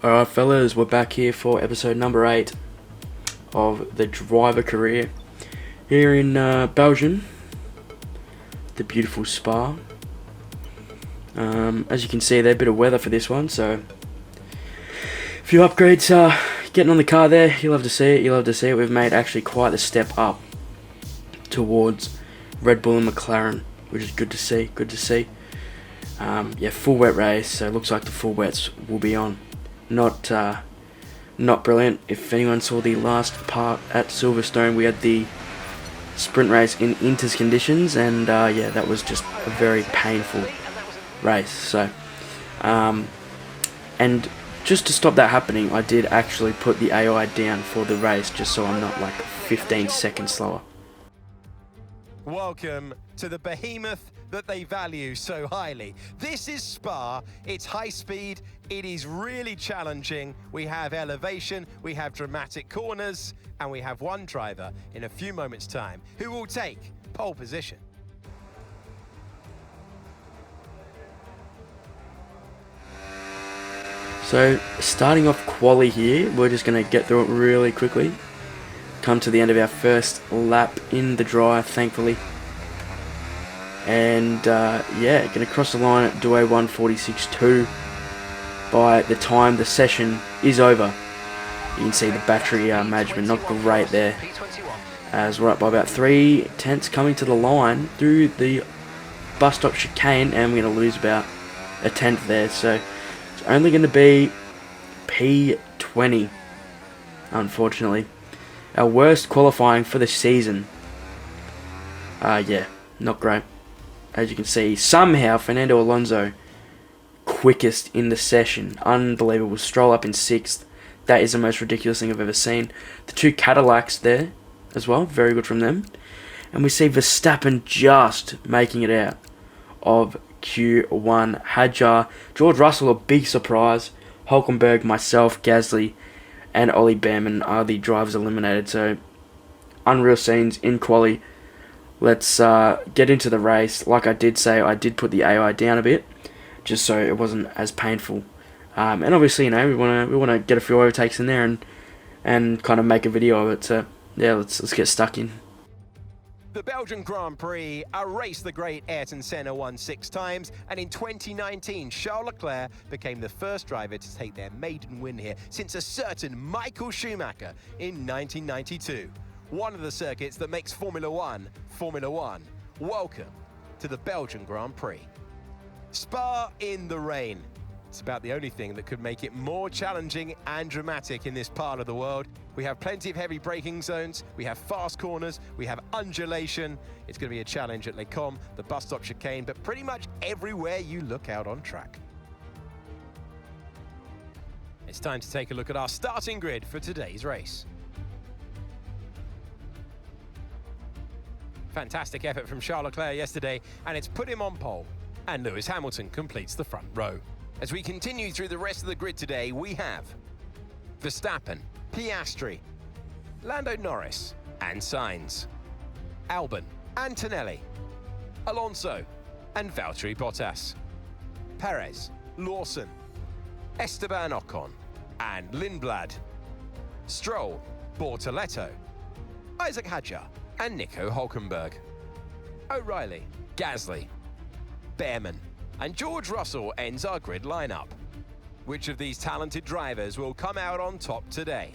Alright fellas, we're back here for episode number 8 of the driver career here in Belgium, the beautiful Spa. As you can see, there's a bit of weather for this one, so a few upgrades getting on the car there. You'll have to see it. We've made actually quite the step up towards Red Bull and McLaren, which is good to see. Yeah, full wet race, so it looks like the full wets will be on. Not brilliant. If anyone saw the last part at Silverstone, we had the sprint race in Inters conditions, and yeah, that was just a very painful race. So, and just to stop that happening, I did actually put the AI down for the race, just so I'm not like 15 seconds slower. Welcome to the behemoth that they value so highly. This is Spa. It's high speed. It is really challenging. We have elevation, we have dramatic corners, and we have one driver in a few moments' time who will take pole position. So, starting off quali here, we're just going to get through it really quickly. Come to the end of our first lap in the dry, thankfully. And yeah, going to cross the line at Douai 146.2 by the time the session is over. You can see the battery management not great there, as we're up by about 3 tenths coming to the line through the bus stop chicane, and we're going to lose about a tenth there. So it's only going to be P20, unfortunately. Our worst qualifying for the season. Yeah, not great. As you can see, somehow Fernando Alonso quickest in the session. Unbelievable. Stroll up in 6th. That is the most ridiculous thing I've ever seen. The 2 Cadillacs there as well. Very good from them. And we see Verstappen just making it out of Q1. Hadjar, George Russell, a big surprise. Hulkenberg, myself, Gasly, and Ollie Behrman are the drivers eliminated. So, unreal scenes in quali. Let's get into the race. Like I did say, I did put the AI down a bit, just so it wasn't as painful. And obviously, you know, we wanna get a few overtakes in there and kind of make a video of it. So yeah, let's get stuck in. The Belgian Grand Prix, a race the great Ayrton Senna won 6 times, and in 2019, Charles Leclerc became the first driver to take their maiden win here since a certain Michael Schumacher in 1992. One of the circuits that makes Formula One, Formula One. Welcome to the Belgian Grand Prix. Spa in the rain. It's about the only thing that could make it more challenging and dramatic in this part of the world. We have plenty of heavy braking zones, we have fast corners, we have undulation. It's going to be a challenge at Les Combes, the bus stop chicane, but pretty much everywhere you look out on track. It's time to take a look at our starting grid for today's race. Fantastic effort from Charles Leclerc yesterday, and it's put him on pole. And Lewis Hamilton completes the front row. As we continue through the rest of the grid today, we have Verstappen, Piastri, Lando Norris, and Sainz, Albon, Antonelli, Alonso, and Valtteri Bottas, Perez, Lawson, Esteban Ocon, and Lindblad, Stroll, Bortoletto, Isaac Hadjar, and Nico Hulkenberg, O'Reilly, Gasly, Behrman, and George Russell ends our grid lineup. Which of these talented drivers will come out on top today?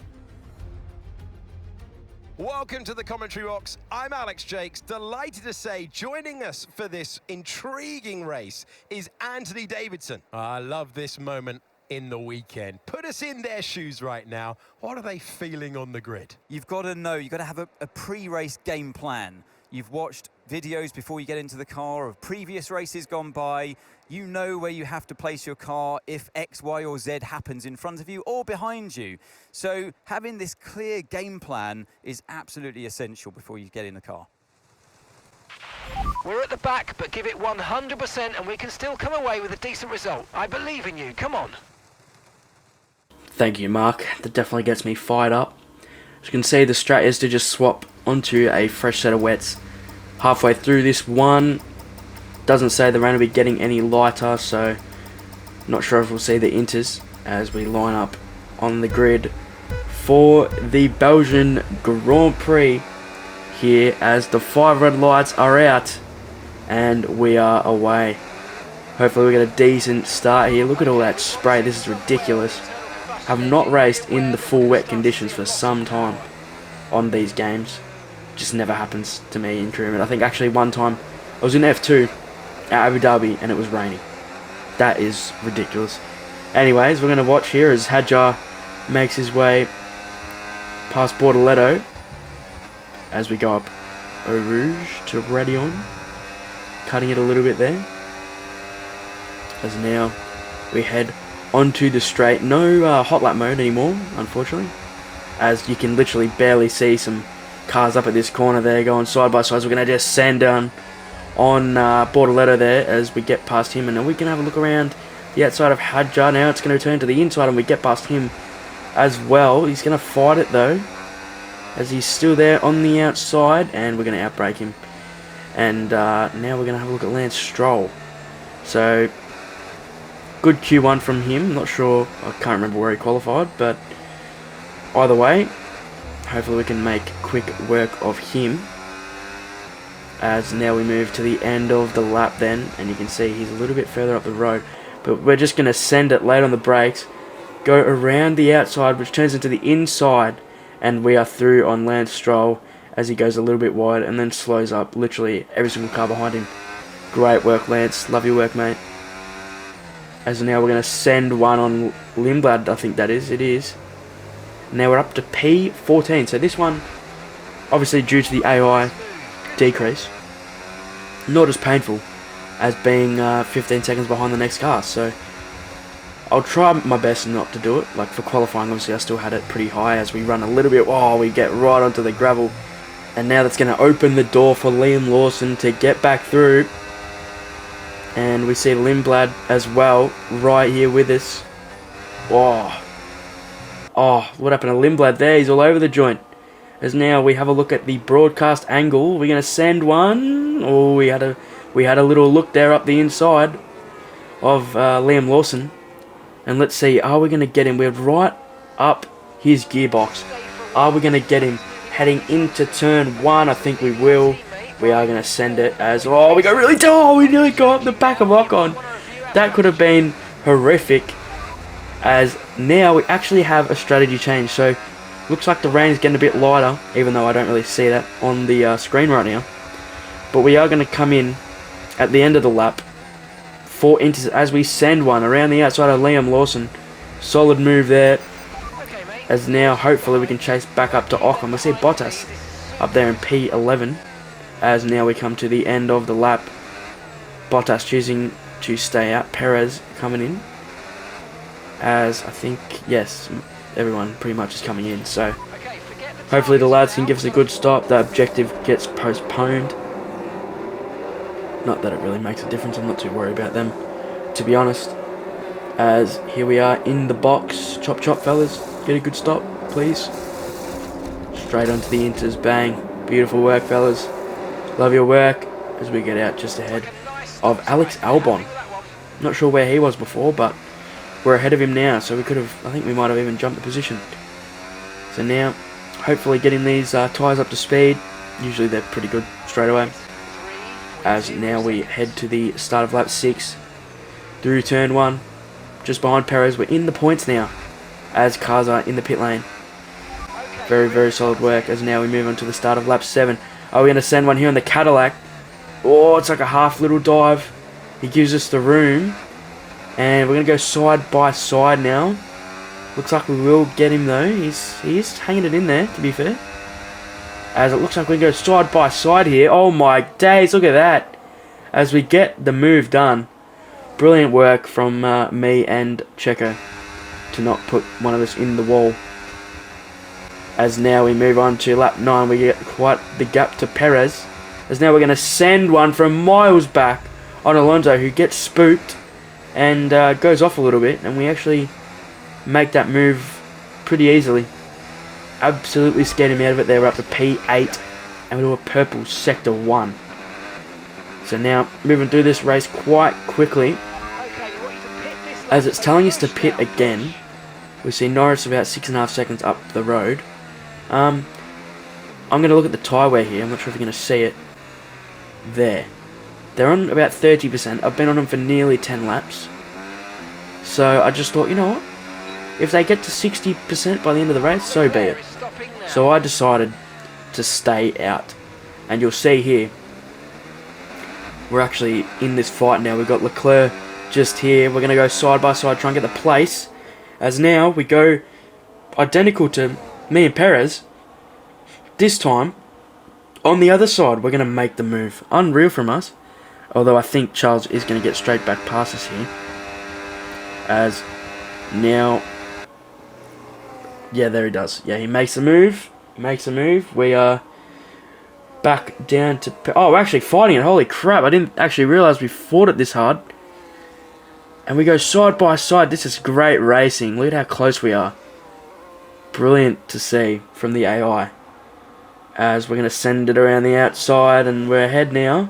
Welcome to the commentary box. I'm Alex Jakes, delighted to say joining us for this intriguing race is Anthony Davidson. I love this moment in the weekend. Put us in their shoes right now. What are they feeling on the grid? You've got to know, you've got to have a pre-race game plan. You've watched videos before you get into the car of previous races gone by. You know where you have to place your car if X, Y, or Z happens in front of you or behind you. So having this clear game plan is absolutely essential before you get in the car. We're at the back, but give it 100% and we can still come away with a decent result. I believe in you. Come on. Thank you, Mark. That definitely gets me fired up. As you can see, the strat is to just swap onto a fresh set of wets halfway through this one. Doesn't say the rain will be getting any lighter, so not sure if we'll see the inters as we line up on the grid for the Belgian Grand Prix here, as the 5 red lights are out and we are away. Hopefully we get a decent start here. Look at all that spray, this is ridiculous. I've not raced in the full wet conditions for some time on these games. Just never happens to me in career. I think actually one time I was in F2 at Abu Dhabi and it was raining. That is ridiculous. Anyways, we're going to watch here as Hadjar makes his way past Bortoletto as we go up Eau Rouge to Radion, cutting it a little bit there. As now we head onto the straight. No hot lap mode anymore, unfortunately, as you can literally barely see some cars up at this corner there going side by side. So we're going to just sand down on Bortoletto there as we get past him, and then we can have a look around the outside of Hadjar. Now it's going to turn to the inside and we get past him as well. He's going to fight it though, as he's still there on the outside, and we're going to outbrake him. And now we're going to have a look at Lance Stroll. So good Q1 from him. Not sure, I can't remember where he qualified, but either way, hopefully we can make quick work of him. As now we move to the end of the lap then, and you can see he's a little bit further up the road, but we're just going to send it late on the brakes, go around the outside, which turns into the inside, and we are through on Lance Stroll as he goes a little bit wide and then slows up literally every single car behind him. Great work, Lance. Love your work, mate. As now we're going to send one on Lindblad, I think that is. It is. Now we're up to P14. So this one, obviously due to the AI decrease, not as painful as being 15 seconds behind the next car. So I'll try my best not to do it. Like for qualifying, obviously I still had it pretty high as we run a little bit. Oh, we get right onto the gravel. And now that's going to open the door for Liam Lawson to get back through. And we see Lindblad as well right here with us. Oh, what happened to Lindblad there? He's all over the joint. As now we have a look at the broadcast angle. We're going to send one. Oh, we had a little look there up the inside of Liam Lawson. And let's see, are we going to get him? We're right up his gearbox. Are we going to get him heading into turn 1? I think we will. We are going to send it as... Oh, we go really... Oh, we nearly got up the back of Ocon. That could have been horrific. As now we actually have a strategy change. So, looks like the rain is getting a bit lighter, even though I don't really see that on the screen right now. But we are going to come in at the end of the lap for as we send one around the outside of Liam Lawson. Solid move there. As now, hopefully, we can chase back up to Ocon. We see Bottas up there in P11. As now we come to the end of the lap. Bottas choosing to stay out. Perez coming in. As I think, yes, everyone pretty much is coming in. So hopefully the lads can give us a good stop. The objective gets postponed. Not that it really makes a difference. I'm not too worried about them, to be honest. As here we are in the box. Chop chop, fellas. Get a good stop, please. Straight onto the inters. Bang. Beautiful work, fellas. Love your work. As we get out just ahead of Alex Albon. Not sure where he was before, but we're ahead of him now, so we could have, I think we might have even jumped the position. So now, hopefully getting these tyres up to speed. Usually they're pretty good straight away. As now we head to the start of lap 6. Through turn 1. Just behind Perez. We're in the points now, as cars are in the pit lane. Very, very solid work. As now we move on to the start of lap 7. Are we going to send one here on the Cadillac? Oh, it's like a half little dive. He gives us the room. And we're going to go side by side now. Looks like we will get him though. He's hanging it in there, to be fair. As it looks like we can go side by side here. Oh my days, look at that. As we get the move done. Brilliant work from me and Checo to not put one of us in the wall. As now we move on to lap 9. We get quite the gap to Perez. As now we're going to send one from miles back on Alonso, who gets spooked and goes off a little bit, and we actually make that move pretty easily. Absolutely scared him out of it there. We're up to P8 and we do a purple sector 1. So now moving through this race quite quickly. as it's telling us to pit again. We see Norris about 6.5 seconds up the road. I'm going to look at the tyre wear here. I'm not sure if you're going to see it. There. They're on about 30%. I've been on them for nearly 10 laps. So I just thought, you know what? If they get to 60% by the end of the race, so be it. So I decided to stay out. And you'll see here, we're actually in this fight now. We've got Leclerc just here. We're going to go side by side, try and get the place. As now we go identical to me and Perez. This time, on the other side, we're going to make the move. Unreal from us. Although I think Charles is going to get straight back past us here. As now... Yeah, there he does. Yeah, he makes a move. We are back down to... Oh, we're actually fighting it. Holy crap. I didn't actually realise we fought it this hard. And we go side by side. This is great racing. Look at how close we are. Brilliant to see from the AI. As we're going to send it around the outside. And we're ahead now.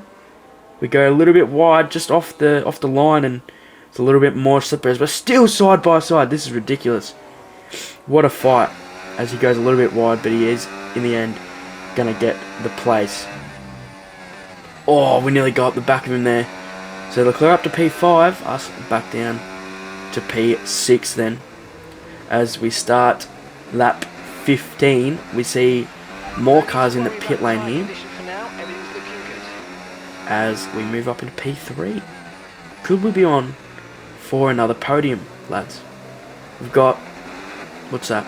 We go a little bit wide. Just off the line. And it's a little bit more slippery. But still side by side. This is ridiculous. What a fight. As he goes a little bit wide. But he is, in the end, going to get the place. Oh, we nearly got up the back of him there. So Leclerc up to P5, us back down to P6 then. As we start lap 15, we see more cars in the pit lane here. As we move up into P3. Could we be on for another podium, lads? We've got, what's that?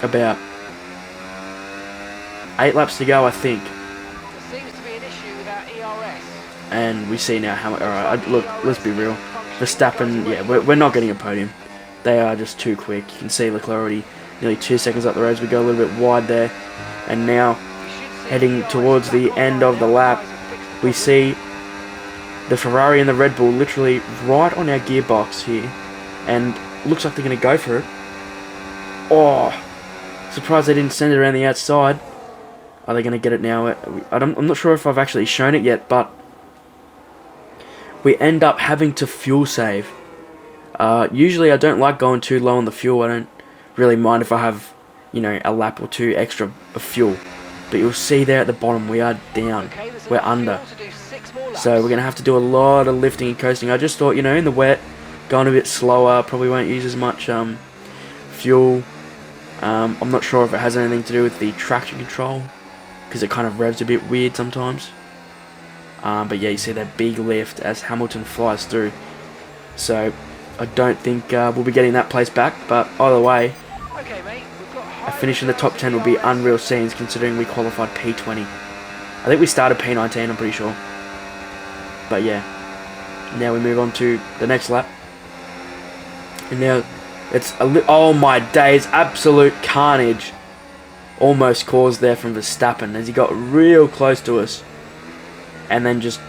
About 8 laps to go, I think. And we see now how much... Alright, look, let's be real. Verstappen, yeah, we're not getting a podium. They are just too quick. You can see Leclerc already nearly 2 seconds up the road. We go a little bit wide there. And now, heading towards the end of the lap, we see the Ferrari and the Red Bull literally right on our gearbox here. And looks like they're going to go for it. Oh, surprised they didn't send it around the outside. Are they going to get it now? I'm not sure if I've actually shown it yet, but... we end up having to fuel save. Usually I don't like going too low on the fuel. I don't really mind if I have, you know, a lap or two extra of fuel. But you'll see there at the bottom we are down. We're under. So we're going to have to do a lot of lifting and coasting. I just thought, you know, in the wet, going a bit slower, probably won't use as much fuel. I'm not sure if it has anything to do with the traction control, because it kind of revs a bit weird sometimes. But yeah, you see that big lift as Hamilton flies through. So I don't think we'll be getting that place back. But either way, a finish in the top 10 will be unreal scenes, considering we qualified P20. I think we started P19, I'm pretty sure. But yeah, now we move on to the next lap. And now it's oh my days, absolute carnage almost caused there from Verstappen as he got real close to us. And then just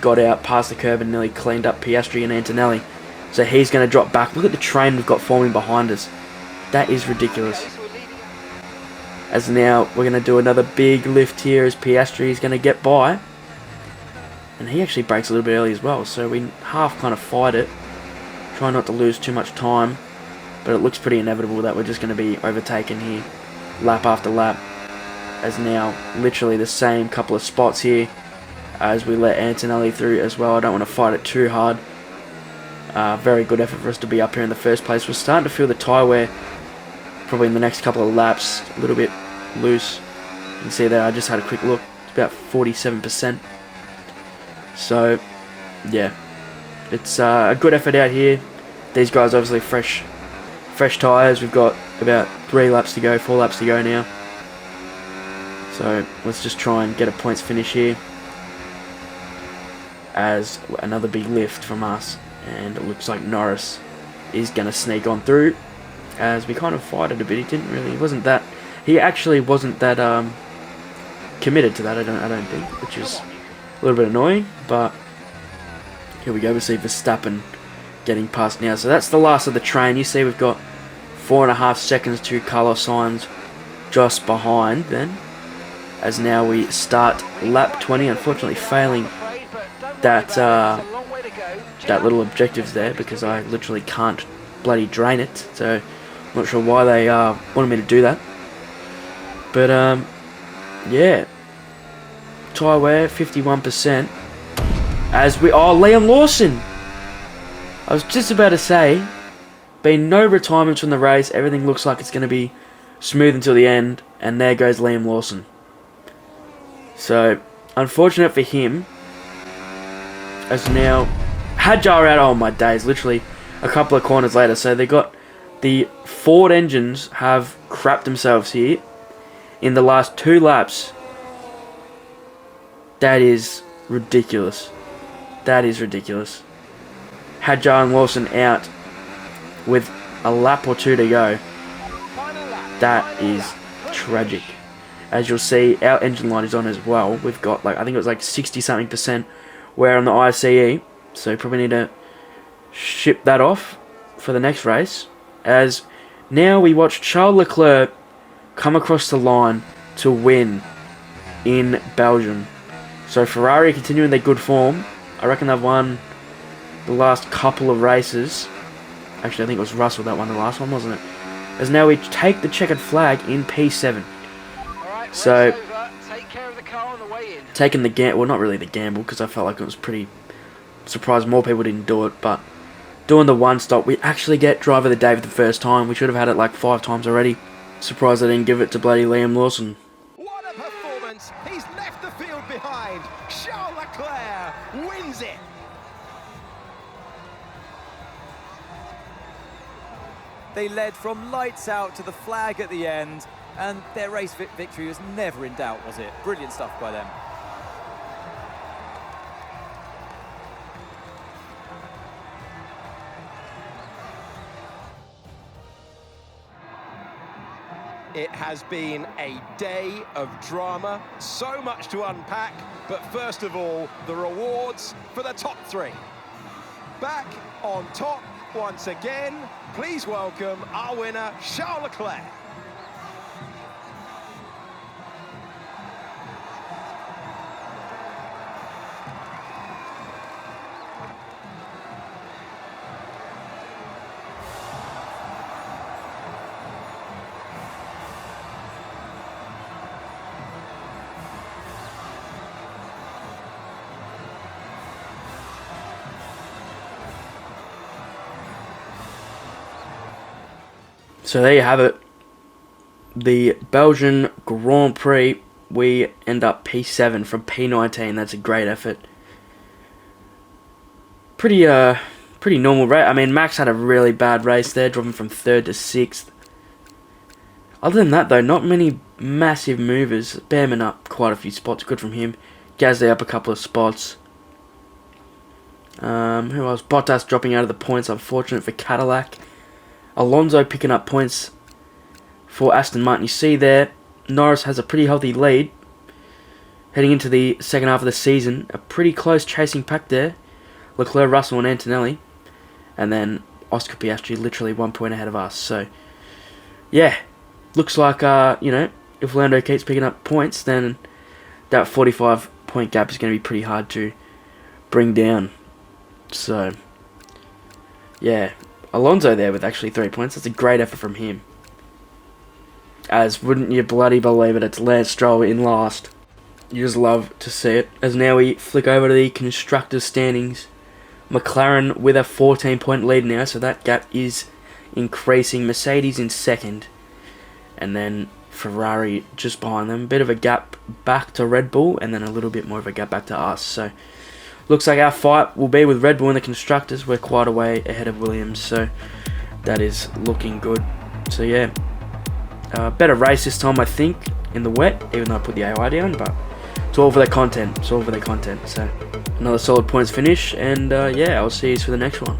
got out past the curb and nearly cleaned up Piastri and Antonelli. So he's going to drop back. Look at the train we've got forming behind us. That is ridiculous. As now we're going to do another big lift here as Piastri is going to get by. And he actually brakes a little bit early as well. So we half kind of fight it. Try not to lose too much time. But it looks pretty inevitable that we're just going to be overtaken here. Lap after lap. As now literally the same couple of spots here. As we let Antonelli through as well. I don't want to fight it too hard. Very good effort for us to be up here in the first place. We're starting to feel the tyre wear probably in the next couple of laps. A little bit loose. You can see there, I just had a quick look. It's about 47%. So, yeah. It's a good effort out here. These guys obviously fresh tyres. We've got about 3 laps to go, 4 laps to go now. So, let's just try and get a points finish here. As another big lift from us, and it looks like Norris is going to sneak on through as we kind of fight it a bit. He actually wasn't that committed to that, I don't think, which is a little bit annoying. But here we go, we see Verstappen getting past now. So that's the last of the train. You see we've got 4.5 seconds to Carlos Sainz just behind then, as now we start lap 20, unfortunately failing that that little objectives there because I literally can't bloody drain it. So I'm not sure why they wanted me to do that. But yeah, tyre wear 51%. As we Liam Lawson. I was just about to say, been no retirements from the race. Everything looks like it's going to be smooth until the end, and there goes Liam Lawson. So unfortunate for him. As now Hadjar out. Oh my days! Literally a couple of corners later. So they got the Ford engines have crapped themselves here in the last 2 laps. That is ridiculous. That is ridiculous. Hadjar and Lawson out with a lap or 2 to go. That is tragic. As you'll see, our engine light is on as well. We've got like, I think it was like 60-something% wear on the ICE. So probably need to ship that off for the next race. As now we watch Charles Leclerc come across the line to win in Belgium. So Ferrari continuing their good form. I reckon they've won the last couple of races. Actually, I think it was Russell that won the last one, wasn't it? As now we take the checkered flag in P7. Alright, So, take care of the car on the way in. taking the gamble, well, not really the gamble, because I felt like it was pretty surprised more people didn't do it, but doing the 1 stop, we actually get driver of the day for the first time. We should have had it like 5 times already. Surprised I didn't give it to bloody Liam Lawson. What a performance! He's left the field behind. Charles Leclerc wins it. They led from lights out to the flag at the end, and their race victory was never in doubt, was it? Brilliant stuff by them. It has been a day of drama, so much to unpack, but first of all, the rewards for the top 3. Back on top once again, please welcome our winner, Charles Leclerc. So there you have it. The Belgian Grand Prix, we end up P7 from P19. That's a great effort. Pretty normal race. I mean, Max had a really bad race there, dropping from 3rd to 6th. Other than that, though, not many massive movers. Behrman up quite a few spots. Good from him. Gasly up a couple of spots. Who else? Bottas dropping out of the points. Unfortunate for Cadillac. Alonso picking up points for Aston Martin. You see there, Norris has a pretty healthy lead heading into the second half of the season. A pretty close chasing pack there. Leclerc, Russell and Antonelli. And then Oscar Piastri literally 1 point ahead of us. So, yeah. Looks like, if Lando keeps picking up points, then that 45-point gap is going to be pretty hard to bring down. So, yeah. Alonso there with actually 3 points. That's a great effort from him. As wouldn't you bloody believe it, it's Lance Stroll in last. You just love to see it. As now we flick over to the constructors' standings. McLaren with a 14-point lead now, so that gap is increasing. Mercedes in 2nd. And then Ferrari just behind them. Bit of a gap back to Red Bull, and then a little bit more of a gap back to us. So, looks like our fight will be with Red Bull and the constructors. We're quite a way ahead of Williams, so that is looking good. So yeah, better race this time, I think, in the wet, even though I put the AI down, but it's all for their content. It's all for their content. So another solid points finish, and yeah, I'll see you for the next one.